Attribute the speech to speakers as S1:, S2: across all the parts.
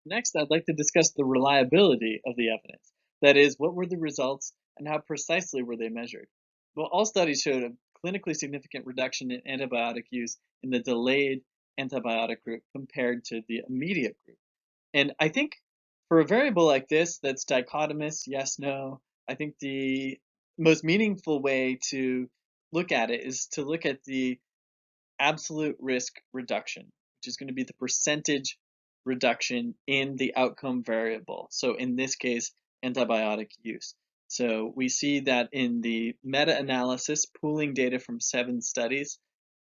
S1: Next, I'd like to discuss the reliability of the evidence. That is, what were the results and how precisely were they measured? Well, all studies showed a clinically significant reduction in antibiotic use in the delayed antibiotic group compared to the immediate group. And I think for a variable like this that's dichotomous, yes, no, I think the most meaningful way to look at it is to look at the absolute risk reduction, which is going to be the percentage reduction in the outcome variable. So in this case, antibiotic use. So we see that in the meta-analysis, pooling data from 7 studies,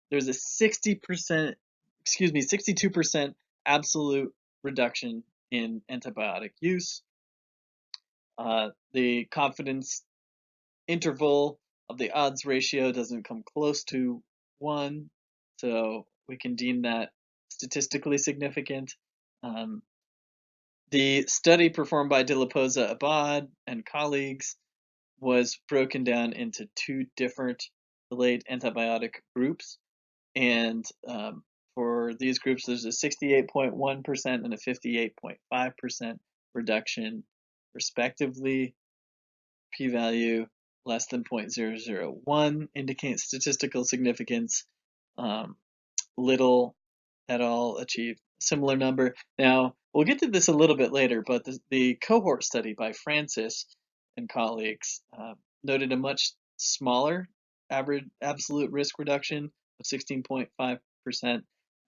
S1: there's a 60%, 62% absolute reduction in antibiotic use. The confidence interval of the odds ratio doesn't come close to 1, so we can deem that statistically significant. The study performed by De La Posa Abad and colleagues was broken down into 2 different delayed antibiotic groups, and for these groups, there's a 68.1% and a 58.5% reduction, respectively. P-value less than 0.001 indicates statistical significance. Little et al. Achieved a similar number. Now, we'll get to this a little bit later, but the cohort study by Francis and colleagues noted a much smaller average absolute risk reduction of 16.5%,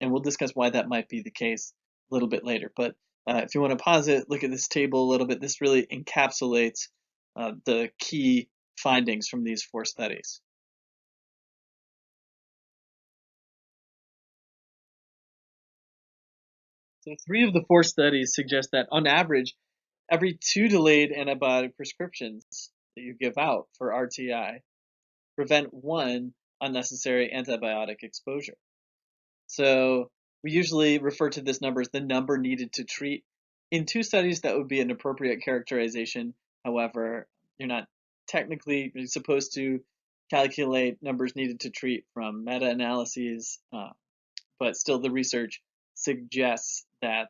S1: and we'll discuss why that might be the case a little bit later. But if you want to pause it, look at this table a little bit. This really encapsulates the key findings from these 4 studies. So 3 of the 4 studies suggest that on average, every 2 delayed antibiotic prescriptions that you give out for RTI prevent 1 unnecessary antibiotic exposure. So we usually refer to this number as the number needed to treat. In 2 studies, that would be an appropriate characterization. However, you're not technically supposed to calculate numbers needed to treat from meta-analyses, but still the research suggests that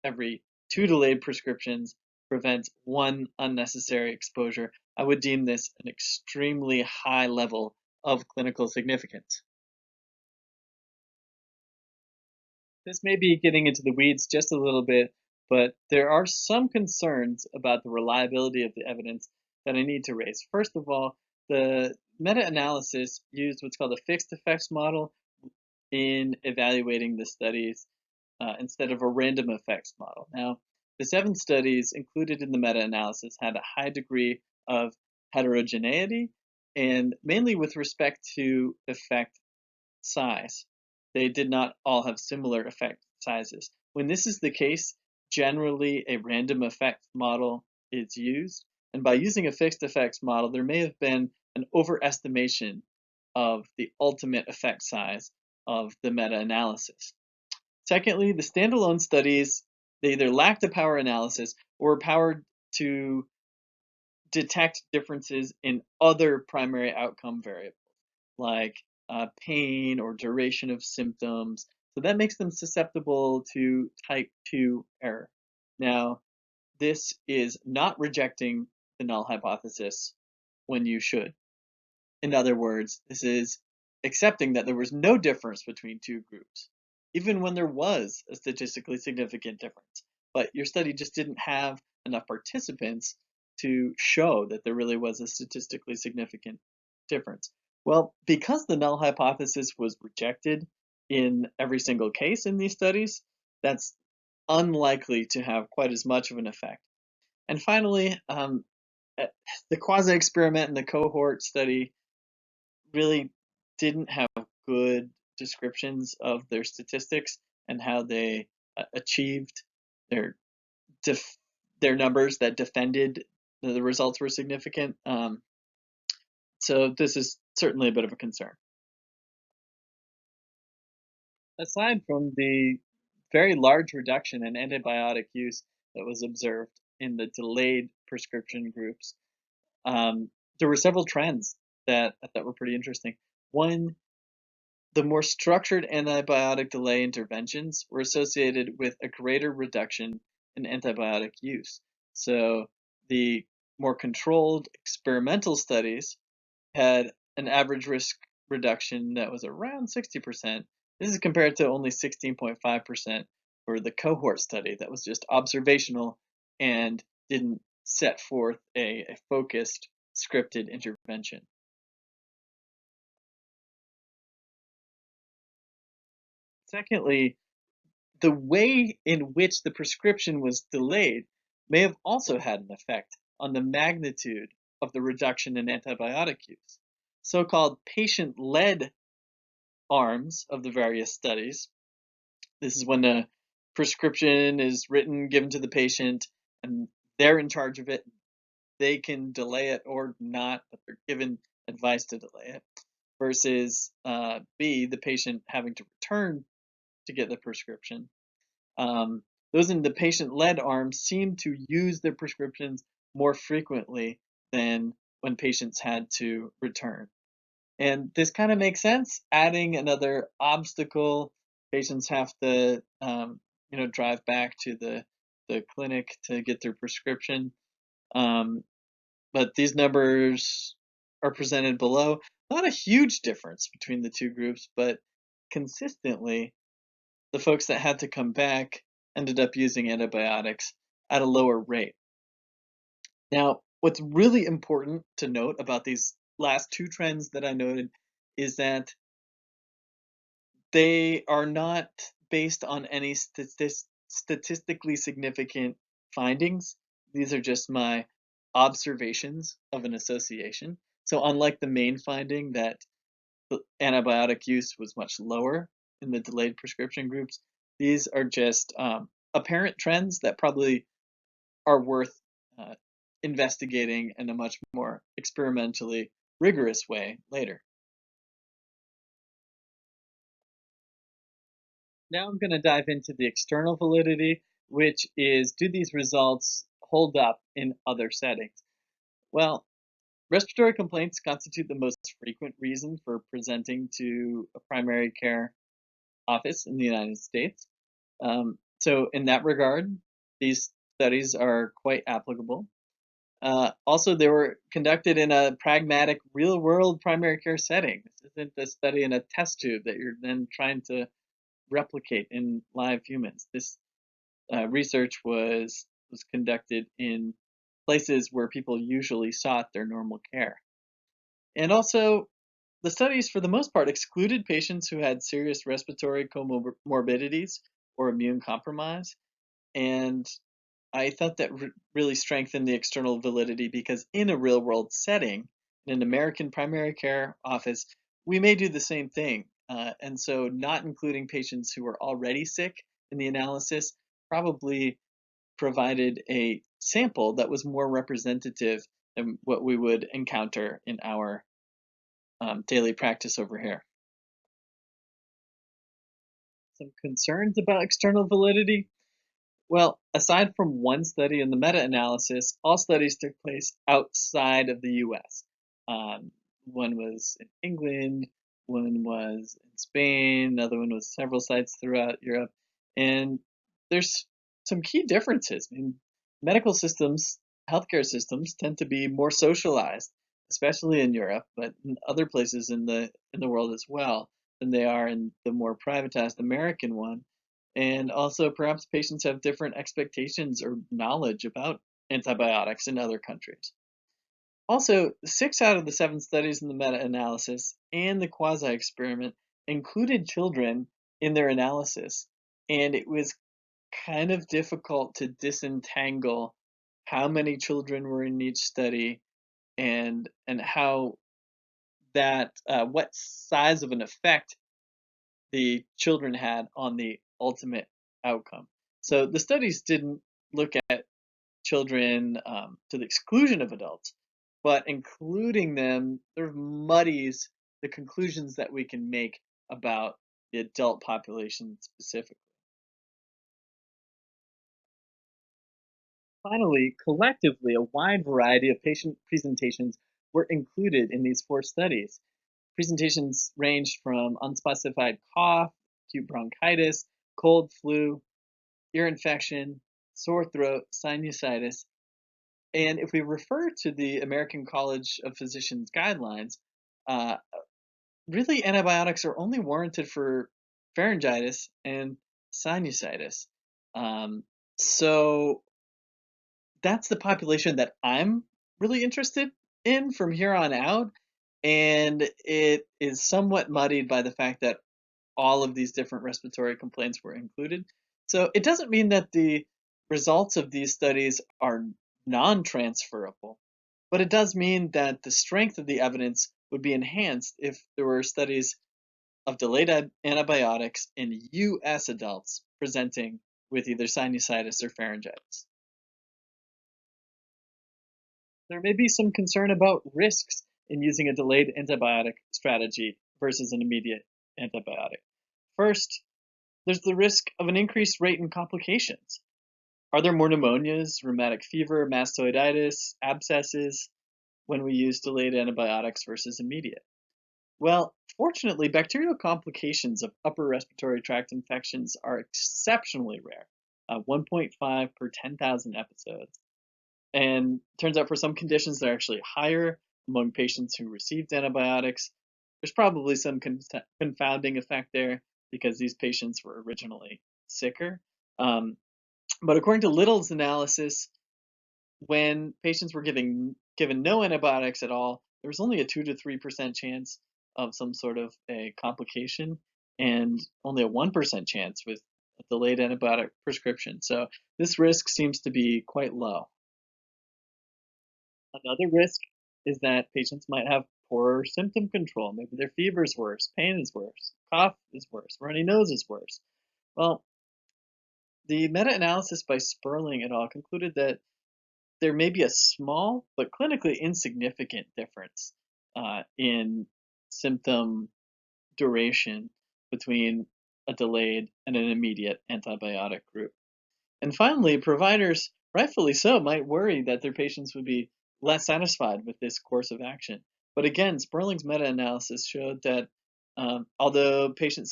S1: every 2 delayed prescriptions prevents 1 unnecessary exposure. I would deem this an extremely high level of clinical significance. This may be getting into the weeds just a little bit, but there are some concerns about the reliability of the evidence that I need to raise. First of all, the meta-analysis used what's called a fixed effects model in evaluating the studies instead of a random effects model. Now, the 7 studies included in the meta-analysis had a high degree of heterogeneity, and mainly with respect to effect size. They did not all have similar effect sizes. When this is the case, generally a random effect model is used, and by using a fixed effects model, there may have been an overestimation of the ultimate effect size of the meta-analysis. Secondly, the standalone studies, they either lacked a power analysis or were powered to detect differences in other primary outcome variables, like pain or duration of symptoms. So that makes them susceptible to type 2 error. Now, this is not rejecting the null hypothesis when you should. In other words, this is accepting that there was no difference between 2 groups, even when there was a statistically significant difference. But your study just didn't have enough participants to show that there really was a statistically significant difference. Well, because the null hypothesis was rejected in every single case in these studies, that's unlikely to have quite as much of an effect. And finally, the quasi-experiment and the cohort study really didn't have good descriptions of their statistics and how they achieved their their numbers that defended the results were significant. So this is certainly a bit of a concern. Aside from the very large reduction in antibiotic use that was observed in the delayed prescription groups, there were several trends that were pretty interesting. One, The more structured antibiotic delay interventions were associated with a greater reduction in antibiotic use. So the more controlled experimental studies had an average risk reduction that was around 60%. This is compared to only 16.5% for the cohort study that was just observational and didn't set forth a focused, scripted intervention. Secondly, the way in which the prescription was delayed may have also had an effect on the magnitude of the reduction in antibiotic use. So called patient led arms of the various studies. This is when a prescription is written, given to the patient, and they're in charge of it. They can delay it or not, but they're given advice to delay it. Versus B, the patient having to return to get the prescription. Um, those in the patient-led arms seem to use their prescriptions more frequently than when patients had to return. And this kind of makes sense. Adding another obstacle, patients have to, drive back to the clinic to get their prescription. Um, but these numbers are presented below. Not a huge difference between the two groups, but consistently, the folks that had to come back ended up using antibiotics at a lower rate. Now, what's really important to note about these last two trends that I noted is that they are not based on any statistically significant findings. These are just my observations of an association. So, unlike the main finding that the antibiotic use was much lower in the delayed prescription groups, these are just apparent trends that probably are worth uh, investigating in a much more experimentally rigorous way later. Now I'm going to dive into the external validity, which is, do these results hold up in other settings? Well, respiratory complaints constitute the most frequent reason for presenting to a primary care office in the United States. So, in that regard, these studies are quite applicable. Also, they were conducted in a pragmatic, real world primary care setting. This isn't a study in a test tube that you're then trying to replicate in live humans. This research was conducted in places where people usually sought their normal care. And also, the studies, for the most part, excluded patients who had serious respiratory comorbidities or immune compromise. And I thought that really strengthened the external validity because, in a real world setting, in an American primary care office, we may do the same thing. And so, not including patients who were already sick in the analysis probably provided a sample that was more representative than what we would encounter in our daily practice over here. Some concerns about external validity. Well, aside from one study in the meta-analysis, all studies took place outside of the US. One was in England, one was in Spain, another one was several sites throughout Europe. And there's some key differences. I mean, medical systems, healthcare systems tend to be more socialized, especially in Europe, but in other places in the world as well, than they are in the more privatized American one. And also, perhaps patients have different expectations or knowledge about antibiotics in other countries. Also, 6 out of the 7 studies in the meta analysis and the quasi experiment included children in their analysis, and it was kind of difficult to disentangle how many children were in each study and how that what size of an effect the children had on the ultimate outcome. So the studies didn't look at children to the exclusion of adults, but including them sort of muddies the conclusions that we can make about the adult population specifically. Finally, collectively, a wide variety of patient presentations were included in these 4 studies. Presentations ranged from unspecified cough, acute bronchitis, cold, flu, ear infection, sore throat, sinusitis. And if we refer to the American College of Physicians guidelines, uh, really antibiotics are only warranted for pharyngitis and sinusitis. Um, so that's the population that I'm really interested in from here on out. And it is somewhat muddied by the fact that all of these different respiratory complaints were included. So it doesn't mean that the results of these studies are non transferable, but it does mean that the strength of the evidence would be enhanced if there were studies of delayed antibiotics in US adults presenting with either sinusitis or pharyngitis. There may be some concern about risks in using a delayed antibiotic strategy versus an immediate antibiotic. First, there's the risk of an increased rate in complications. Are there more pneumonias, rheumatic fever, mastoiditis, abscesses when we use delayed antibiotics versus immediate? Well, fortunately, bacterial complications of upper respiratory tract infections are exceptionally rare, 1.5 per 10,000 episodes. And turns out for some conditions, they're actually higher among patients who received antibiotics. There's probably some confounding effect there because these patients were originally sicker. Um, but according to Little's analysis, when patients were given no antibiotics at all, there was only a 2 to 3% chance of some sort of a complication, and only a 1% chance with a delayed antibiotic prescription. So this risk seems to be quite low. Another risk is that patients might have poorer symptom control. Maybe their fever is worse, pain is worse, cough is worse, runny nose is worse. Well, the meta-analysis by Sperling et al. Concluded that there may be a small but clinically insignificant difference in symptom duration between a delayed and an immediate antibiotic group. And finally, providers, rightfully so, might worry that their patients would be less satisfied with this course of action. But again, Sperling's meta analysis showed that although patient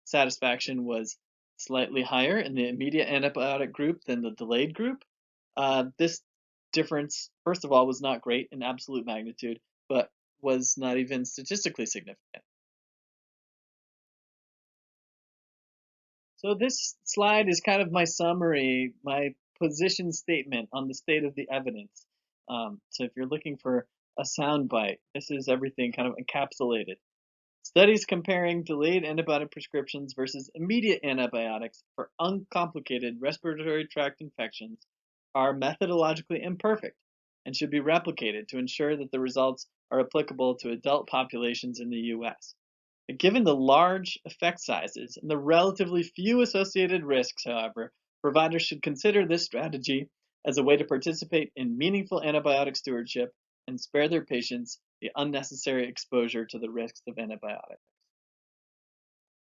S1: satisfaction was slightly higher in the immediate antibiotic group than the delayed group, this difference, first of all, was not great in absolute magnitude, but was not even statistically significant. So this slide is kind of my summary, my position statement on the state of the evidence. So if you're looking for a soundbite, this is everything kind of encapsulated. Studies comparing delayed antibiotic prescriptions versus immediate antibiotics for uncomplicated respiratory tract infections are methodologically imperfect and should be replicated to ensure that the results are applicable to adult populations in the US. Given the large effect sizes and the relatively few associated risks, however, providers should consider this strategy as a way to participate in meaningful antibiotic stewardship and spare their patients the unnecessary exposure to the risks of antibiotics.